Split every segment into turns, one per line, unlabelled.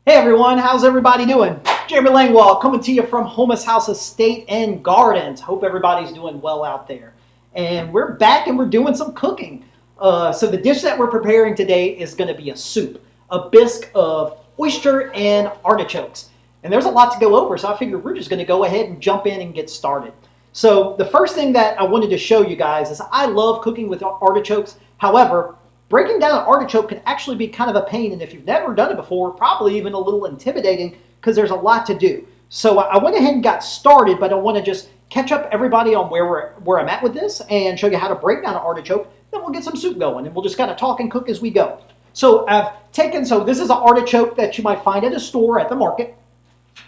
Hey everyone, how's everybody doing? Jeremy Langlois coming to you from Houmas House Estate and Gardens. Hope everybody's doing well out there. And we're back and we're doing some cooking. So the dish that we're preparing today is going to be a soup, a bisque of oyster and artichokes. And there's a lot to go over, so I figured we're just going to go ahead and jump in and get started. So the first thing that I wanted to show you guys is I love cooking with artichokes. However, breaking down an artichoke can actually be kind of a pain, and if you've never done it before, probably even a little intimidating because there's a lot to do. So I went ahead and got started, but I want to just catch up everybody on where I'm at with this and show you how to break down an artichoke. Then we'll get some soup going, and we'll just kind of talk and cook as we go. So this is an artichoke that you might find at a store at the market.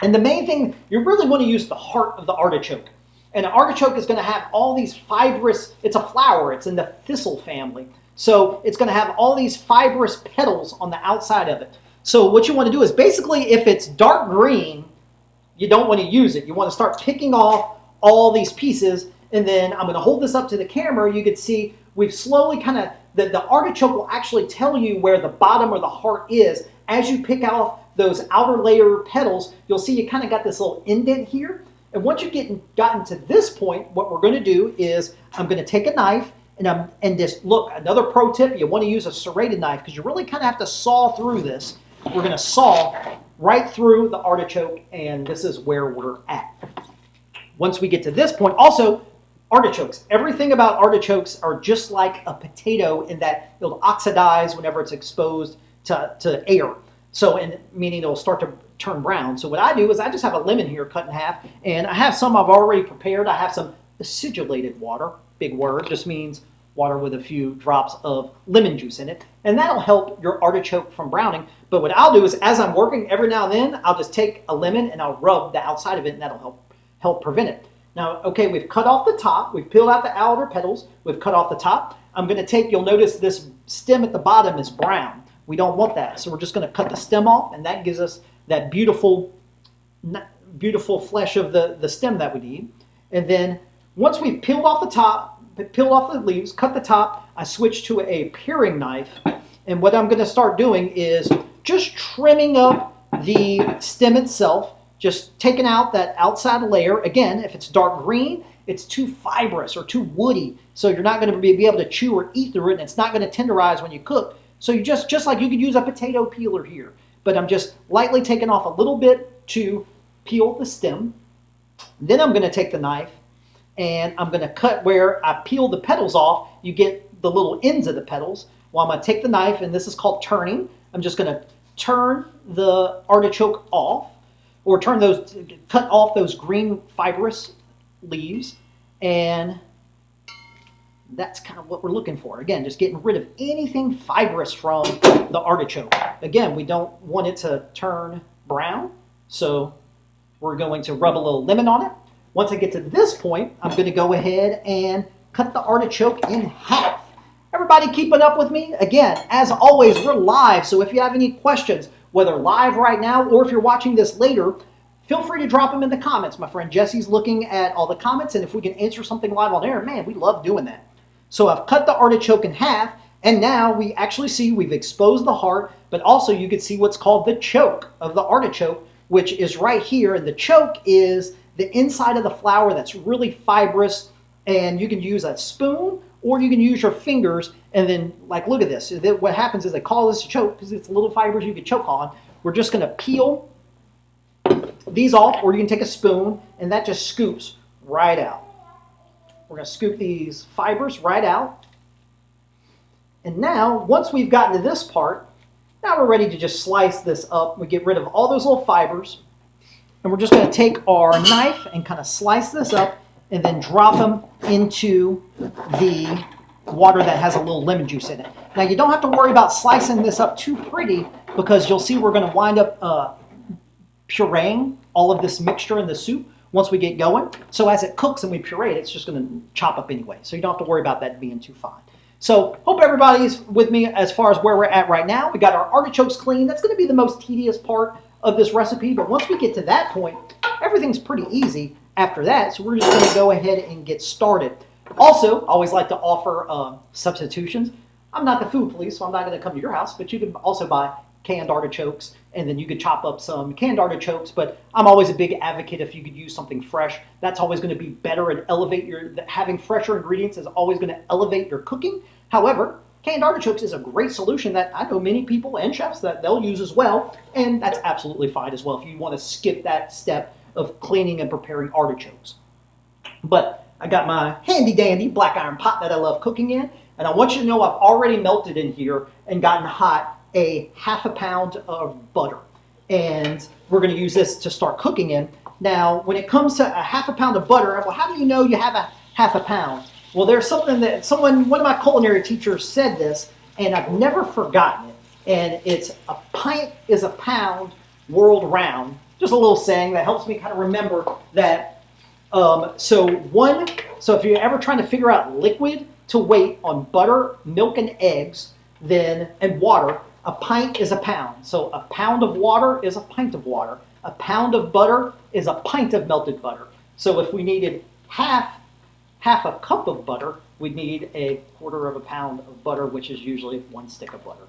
And the main thing, you really want to use the heart of the artichoke. And an artichoke is going to have all these fibrous, it's a flower, it's in the thistle family. So it's going to have all these fibrous petals on the outside of it. So what you want to do is basically if it's dark green, you don't want to use it. You want to start picking off all these pieces, and then I'm going to hold this up to the camera. You can see we've slowly kind of, the artichoke will actually tell you where the bottom or the heart is. As you pick off those outer layer petals, you'll see you kind of got this little indent here. And once you've gotten to this point, what we're going to do is I'm going to take a knife, and just look, another pro tip, you want to use a serrated knife because you really kind of have to saw through this. We're going to saw right through the artichoke, and this is where we're at. Once we get to this point, also, artichokes. Everything about artichokes are just like a potato in that it'll oxidize whenever it's exposed to air. So, meaning it'll start to turn brown. So what I do is I just have a lemon here cut in half, and I have some I've already prepared. I have some acidulated water. Big word, just means water with a few drops of lemon juice in it, and that'll help your artichoke from browning. But what I'll do is, as I'm working, every now and then I'll just take a lemon and I'll rub the outside of it, and that'll help prevent it. Now, okay, we've cut off the top, we've peeled out the outer petals, we've cut off the top. I'm going to take, you'll notice this stem at the bottom is brown. We don't want that, so we're just going to cut the stem off, and that gives us that beautiful flesh of the stem that we need. And then once we've peeled off the top, peeled off the leaves, cut the top, I switch to a paring knife. And what I'm going to start doing is just trimming up the stem itself, just taking out that outside layer. Again, if it's dark green, it's too fibrous or too woody, so you're not going to be able to chew or eat through it, and it's not going to tenderize when you cook. So you just like you could use a potato peeler here, but I'm just lightly taking off a little bit to peel the stem. Then I'm going to take the knife, and I'm going to cut where I peel the petals off. You get the little ends of the petals. Well, I'm going to take the knife, and this is called turning. I'm just going to turn the artichoke off, or cut off those green fibrous leaves, and that's kind of what we're looking for. Again, just getting rid of anything fibrous from the artichoke. Again, we don't want it to turn brown, so we're going to rub a little lemon on it. Once I get to this point, I'm going to go ahead and cut the artichoke in half. Everybody keeping up with me? Again, as always, we're live, so if you have any questions, whether live right now or if you're watching this later, feel free to drop them in the comments. My friend Jesse's looking at all the comments, and if we can answer something live on air, man, we love doing that. So I've cut the artichoke in half, and now we actually see we've exposed the heart, but also you can see what's called the choke of the artichoke, which is right here, and the choke is the inside of the flower that's really fibrous, and you can use a spoon or you can use your fingers, and then, like, look at this. What happens is they call this a choke because it's little fibers you can choke on. We're just going to peel these off, or you can take a spoon, and that just scoops right out. We're going to scoop these fibers right out. And now, once we've gotten to this part, now we're ready to just slice this up. We get rid of all those little fibers. And we're just going to take our knife and kind of slice this up and then drop them into the water that has a little lemon juice in it. Now, you don't have to worry about slicing this up too pretty because you'll see we're going to wind up pureeing all of this mixture in the soup once we get going. So as it cooks and we puree it, it's just going to chop up anyway. So you don't have to worry about that being too fine. So hope everybody's with me as far as where we're at right now. We got our artichokes clean. That's going to be the most tedious part of this recipe. But once we get to that point, everything's pretty easy after that. So we're just going to go ahead and get started. Also, I always like to offer substitutions. I'm not the food police, so I'm not going to come to your house. But you can also buy canned artichokes, and then you could chop up some canned artichokes, but I'm always a big advocate if you could use something fresh. That's always going to be better and elevate having fresher ingredients is always going to elevate your cooking. However, canned artichokes is a great solution that I know many people and chefs that they'll use as well, and that's absolutely fine as well if you want to skip that step of cleaning and preparing artichokes. But I got my handy dandy black iron pot that I love cooking in, and I want you to know I've already melted in here and gotten hot a half a pound of butter. And we're going to use this to start cooking in. Now, when it comes to a half a pound of butter, well, how do you know you have a half a pound? Well, there's something that one of my culinary teachers said this, and I've never forgotten it. And it's a pint is a pound world round. Just a little saying that helps me kind of remember that. So if you're ever trying to figure out liquid to weight on butter, milk, and eggs, and water, a pint is a pound. So a pound of water is a pint of water. A pound of butter is a pint of melted butter. So if we needed half a cup of butter, we'd need a quarter of a pound of butter, which is usually 1 stick of butter.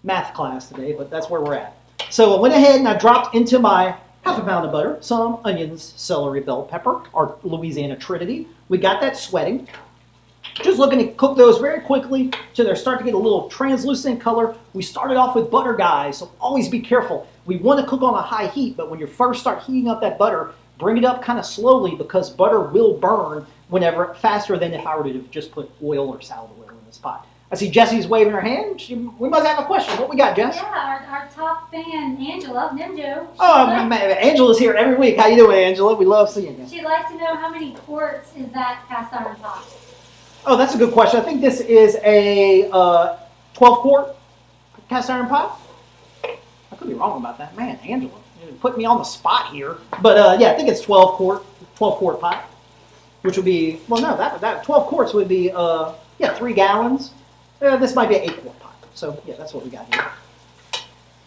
Math class today, but that's where we're at. So I went ahead and I dropped into my half a pound of butter some onions, celery, bell pepper, our Louisiana Trinity. We got that sweating. Just looking to cook those very quickly till they start to get a little translucent color. We started off with butter, guys, so always be careful. We want to cook on a high heat, but when you first start heating up that butter, bring it up kind of slowly because butter will burn faster than if I were to just put oil or salad oil in this pot. I see Jessie's waving her hand. We must have a question. What we got, Jess?
Yeah, our top fan, Angela, Ninjo.
Angela's here every week. How you doing, Angela? We love seeing you.
She'd like to know how many quarts is that cast iron pot?
Oh, that's a good question. I think this is a 12-quart cast iron pot. I could be wrong about that. Man, Angela, you put me on the spot here. But yeah, I think it's 12-quart pot, which would be, well, no, that 12 quarts would be, 3 gallons. This might be an 8-quart pot. So, yeah, that's what we got here.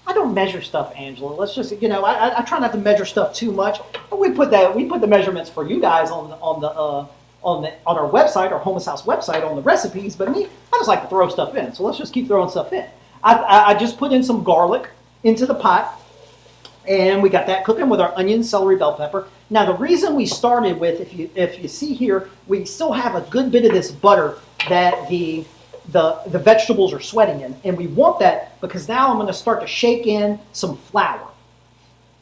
I don't measure stuff, Angela. Let's just, I try not to measure stuff too much. But we put the measurements for you guys on our website, our Houmas House website, on the recipes. But me, I just like to throw stuff in. So let's just keep throwing stuff in. I just put in some garlic into the pot, and we got that cooking with our onions, celery, bell pepper. Now the reason we started with, if you see here, we still have a good bit of this butter that the vegetables are sweating in, and we want that because now I'm going to start to shake in some flour.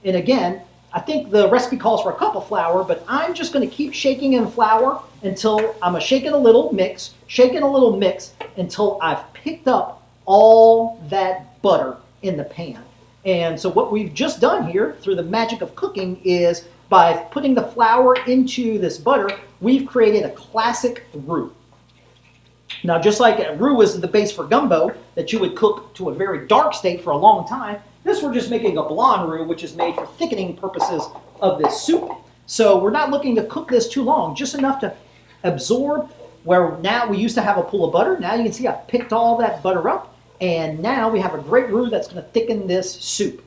And again, I think the recipe calls for a cup of flour, but I'm just going to keep shaking in flour until I'm going to shake it a little mix until I've picked up all that butter in the pan. And so what we've just done here through the magic of cooking is by putting the flour into this butter, we've created a classic roux. Now, just like a roux is the base for gumbo that you would cook to a very dark state for a long time, this we're just making a blonde roux, which is made for thickening purposes of this soup. So we're not looking to cook this too long, just enough to absorb where now we used to have a pool of butter. Now you can see I've picked all that butter up, and now we have a great roux that's going to thicken this soup.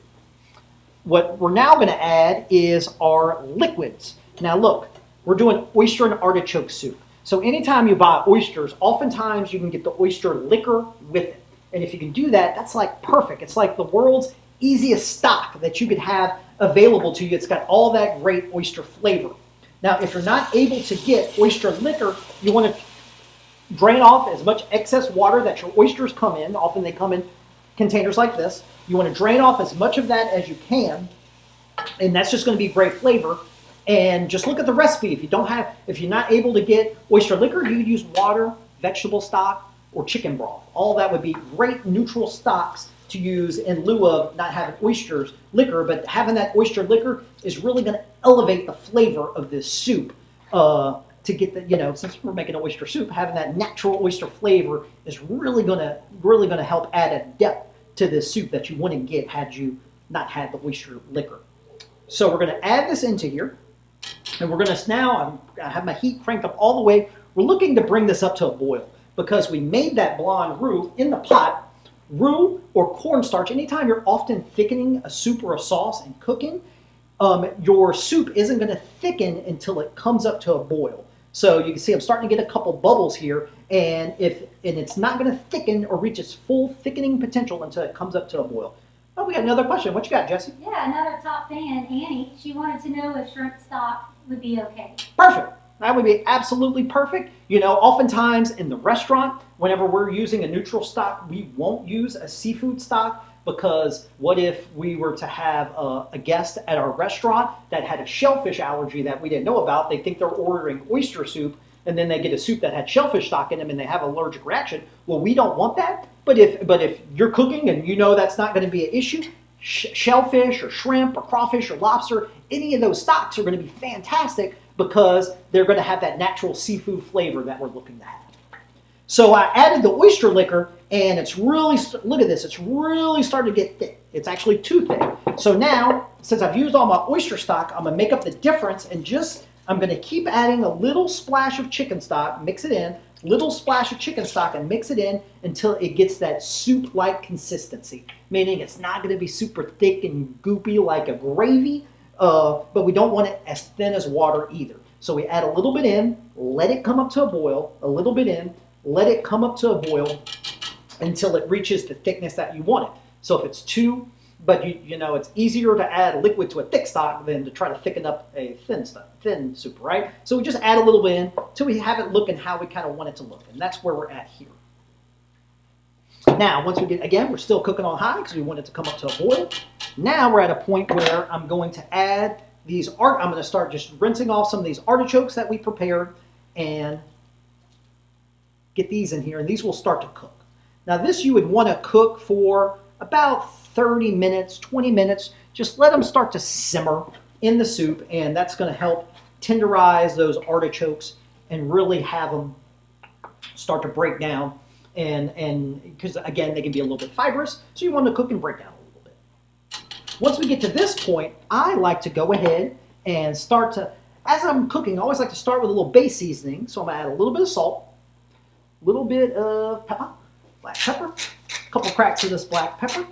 What we're now going to add is our liquids. Now look, we're doing oyster and artichoke soup. So anytime you buy oysters, oftentimes you can get the oyster liquor with it. And if you can do that, that's like perfect. It's like the world's easiest stock that you could have available to you. It's got all that great oyster flavor. Now, if you're not able to get oyster liquor, you want to drain off as much excess water that your oysters come in. Often they come in containers like this. You want to drain off as much of that as you can, and that's just going to be great flavor. And just look at the recipe. If you're not able to get oyster liquor, you could use water, vegetable stock, or chicken broth. All that would be great neutral stocks to use in lieu of not having oysters liquor, but having that oyster liquor is really going to elevate the flavor of this soup. To get the, since we're making an oyster soup, having that natural oyster flavor is really going to help add a depth to this soup that you wouldn't get had you not had the oyster liquor. So we're going to add this into here, and we're going to now, I have my heat cranked up all the way. We're looking to bring this up to a boil because we made that blonde roux in the pot. Roux or cornstarch, anytime you're often thickening a soup or a sauce and cooking, your soup isn't going to thicken until it comes up to a boil. So you can see I'm starting to get a couple bubbles here, and it's not going to thicken or reach its full thickening potential until it comes up to a boil. Oh, we got another question. What you got, Jesse?
Yeah, another top fan, Annie. She wanted to know if shrimp stock would be okay.
Perfect. That would be absolutely perfect. You know, oftentimes in the restaurant, whenever we're using a neutral stock, we won't use a seafood stock, because what if we were to have a guest at our restaurant that had a shellfish allergy that we didn't know about? They think they're ordering oyster soup, and then they get a soup that had shellfish stock in them and they have an allergic reaction. Well, we don't want that. But if you're cooking and you know that's not going to be an issue, shellfish or shrimp or crawfish or lobster, any of those stocks are going to be fantastic, because they're going to have that natural seafood flavor that we're looking to have. So I added the oyster liquor, and it's really, look at this, it's really starting to get thick. It's actually too thick. So now, since I've used all my oyster stock, I'm going to make up the difference, and I'm going to keep adding a little splash of chicken stock, mix it in, little splash of chicken stock, and mix it in until it gets that soup-like consistency, meaning it's not going to be super thick and goopy like a gravy, but we don't want it as thin as water either. So we add a little bit in, let it come up to a boil, a little bit in, let it come up to a boil until it reaches the thickness that you want it. So if it's but you know, it's easier to add liquid to a thick stock than to try to thicken up a thin soup, right? So we just add a little bit in till we have it looking how we kind of want it to look, and that's where we're at here. Now, once we get, again, we're still cooking on high because we want it to come up to a boil. Now we're at a point where I'm going to add these I'm going to start just rinsing off some of these artichokes that we prepared and get these in here, and these will start to cook. Now this you would want to cook for about 30 minutes, 20 minutes. Just let them start to simmer in the soup, and that's going to help tenderize those artichokes and really have them start to break down. And because again, they can be a little bit fibrous, so you want to cook and break down a little bit. Once we get to this point, I like to go ahead and start to, as I'm cooking, I always like to start with a little base seasoning. So I'm going to add a little bit of salt, a little bit of pepper, black pepper, a couple cracks of this black pepper.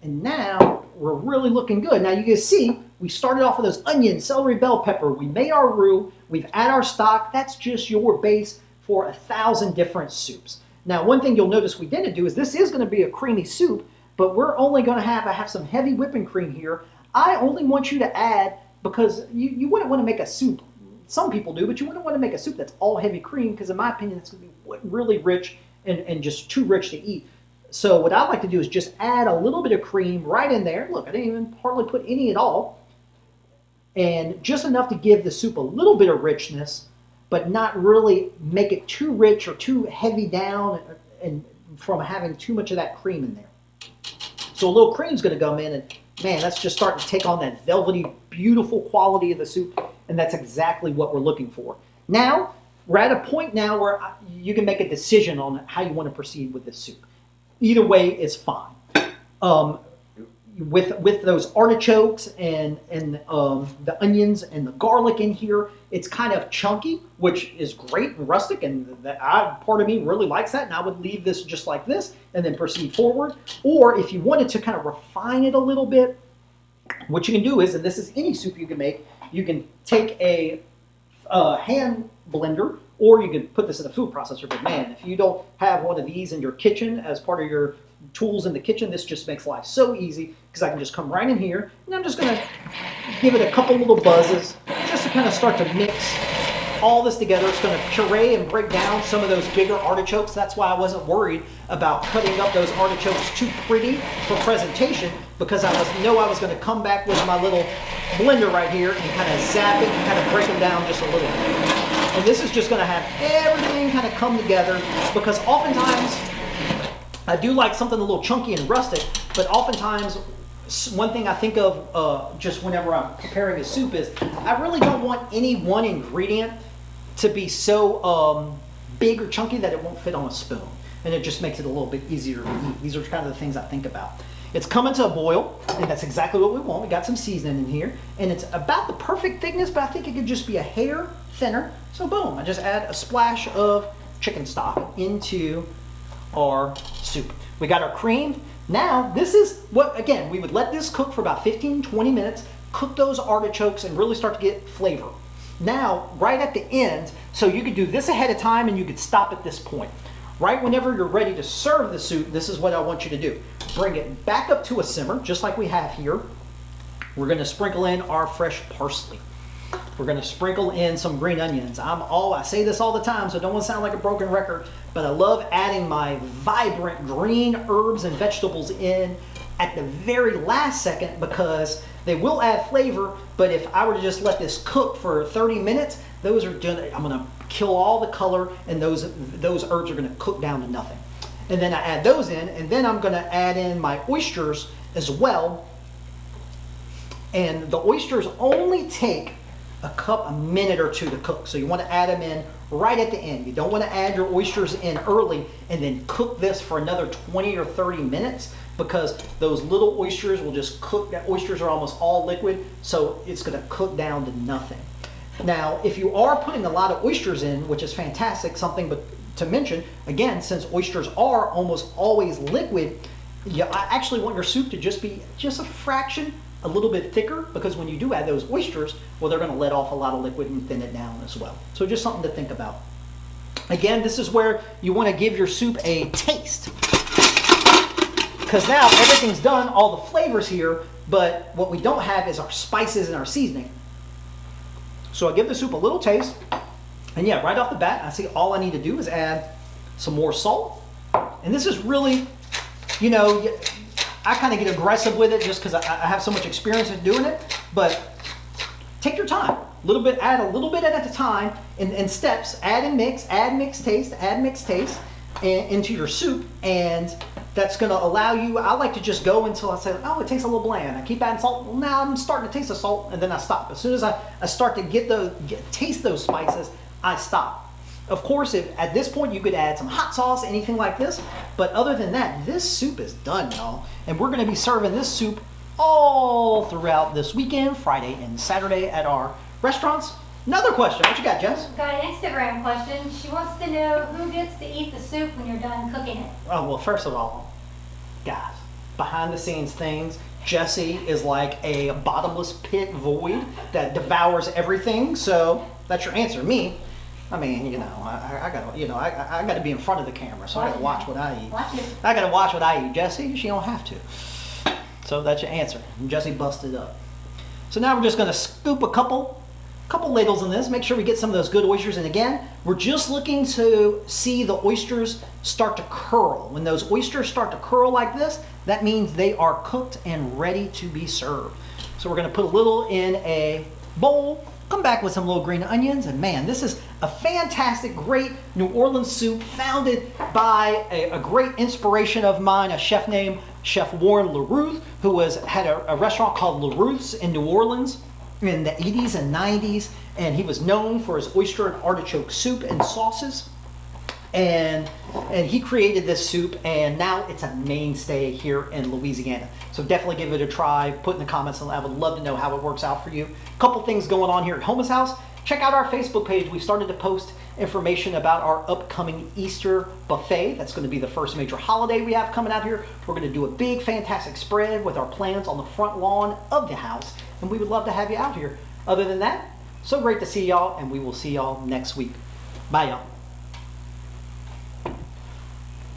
And now we're really looking good. Now you can see we started off with those onions, celery, bell pepper. We made our roux. We've added our stock. That's just your base for 1,000 different soups. Now, one thing you'll notice we didn't do is this is going to be a creamy soup, but we're only going to have some heavy whipping cream here. I only want you to add, because you wouldn't want to make a soup. Some people do, but you wouldn't want to make a soup that's all heavy cream, because in my opinion, it's going to be really rich and just too rich to eat. So what I like to do is just add a little bit of cream right in there. Look, I didn't even hardly put any at all. And just enough to give the soup a little bit of richness, but not really make it too rich or too heavy down and from having too much of that cream in there. So a little cream's going to come in, and man, that's just starting to take on that velvety, beautiful quality of the soup, and that's exactly what we're looking for. Now, we're at a point now where you can make a decision on how you want to proceed with this soup. Either way is fine. With those artichokes and the onions and the garlic in here, it's kind of chunky, which is great and rustic, and part of me really likes that, and I would leave this just like this and then proceed forward. Or if you wanted to kind of refine it a little bit, what you can do is, and this is any soup you can make, you can take a hand blender, or you can put this in a food processor. But man, if you don't have one of these in your kitchen as part of your tools in the kitchen, this just makes life so easy, because I can just come right in here and I'm just going to give it a couple little buzzes just to kind of start to mix all this together. It's going to puree and break down some of those bigger artichokes. That's why I wasn't worried about cutting up those artichokes too pretty for presentation, because I was going to come back with my little blender right here and kind of zap it and kind of break them down just a little bit. And this is just going to have everything kind of come together, because oftentimes I do like something a little chunky and rustic, but oftentimes one thing I think of just whenever I'm preparing a soup is I really don't want any one ingredient to be so big or chunky that it won't fit on a spoon. And it just makes it a little bit easier to eat. These are kind of the things I think about. It's coming to a boil, and that's exactly what we want. We got some seasoning in here, and it's about the perfect thickness, but I think it could just be a hair thinner. So boom, I just add a splash of chicken stock into our soup. We got our cream. Now, this is what, again, we would let this cook for about 15, 20 minutes, cook those artichokes and really start to get flavor. Now, right at the end, so you could do this ahead of time and you could stop at this point. Right whenever you're ready to serve the soup, this is what I want you to do. Bring it back up to a simmer, just like we have here. We're gonna sprinkle in our fresh parsley. We're gonna sprinkle in some green onions. I say this all the time, so I don't want to sound like a broken record, but I love adding my vibrant green herbs and vegetables in at the very last second because they will add flavor, but if I were to just let this cook for 30 minutes, I'm gonna kill all the color and those herbs are gonna cook down to nothing. And then I add those in, and then I'm gonna add in my oysters as well. And the oysters only take a minute or two to cook. So you want to add them in right at the end. You don't want to add your oysters in early and then cook this for another 20 or 30 minutes because those little oysters will just cook. The oysters are almost all liquid, so it's going to cook down to nothing. Now, if you are putting a lot of oysters in, which is fantastic, something to mention, again, since oysters are almost always liquid, I actually want your soup to just be just a fraction a little bit thicker because when you do add those oysters, well, they're going to let off a lot of liquid and thin it down as well. So just something to think about. Again, this is where you want to give your soup a taste because now everything's done, all the flavors here, but what we don't have is our spices and our seasoning. So I give the soup a little taste, and yeah, right off the bat, I see all I need to do is add some more salt. And this is really, you know, I kind of get aggressive with it just because I have so much experience in doing it, but take your time. Add a little bit at a time in steps. Add and mix, taste into your soup, and that's going to allow you. I like to just go until I say, oh, it tastes a little bland. I keep adding salt. Well, now I'm starting to taste the salt, and then I stop. As soon as I start to taste those spices, I stop. Of course, if at this point you could add some hot sauce, anything like this, but other than that, this soup is done, y'all. And we're going to be serving this soup all throughout this weekend, Friday and Saturday at our restaurants. Another question. What you got, Jess?
Got an Instagram question. She wants to know who gets to eat the soup when you're done cooking it.
Oh, well, first of all, guys, behind the scenes things, Jessie is like a bottomless pit void that devours everything. So that's your answer. Me, I mean, you know, I gotta be in front of the camera, so I gotta watch what I eat. I gotta watch what I eat. Jessie, she don't have to. So that's your answer. Jessie busted up. So now we're just gonna scoop a couple ladles in this. Make sure we get some of those good oysters. And again, we're just looking to see the oysters start to curl. When those oysters start to curl like this, that means they are cooked and ready to be served. So we're gonna put a little in a bowl. Come back with some little green onions, and man, this is a fantastic, great New Orleans soup founded by a great inspiration of mine, a chef named Chef Warren LaRuth, who had a restaurant called LaRuth's in New Orleans in the 80s and 90s, and he was known for his oyster and artichoke soup and sauces. And he created this soup, and now it's a mainstay here in Louisiana. So definitely give it a try. Put in the comments, and I would love to know how it works out for you. A couple things going on here at Houmas House. Check out our Facebook page. We started to post information about our upcoming Easter buffet. That's going to be the first major holiday we have coming out here. We're going to do a big, fantastic spread with our plants on the front lawn of the house, and we would love to have you out here. Other than that, so great to see y'all, and we will see y'all next week. Bye, y'all.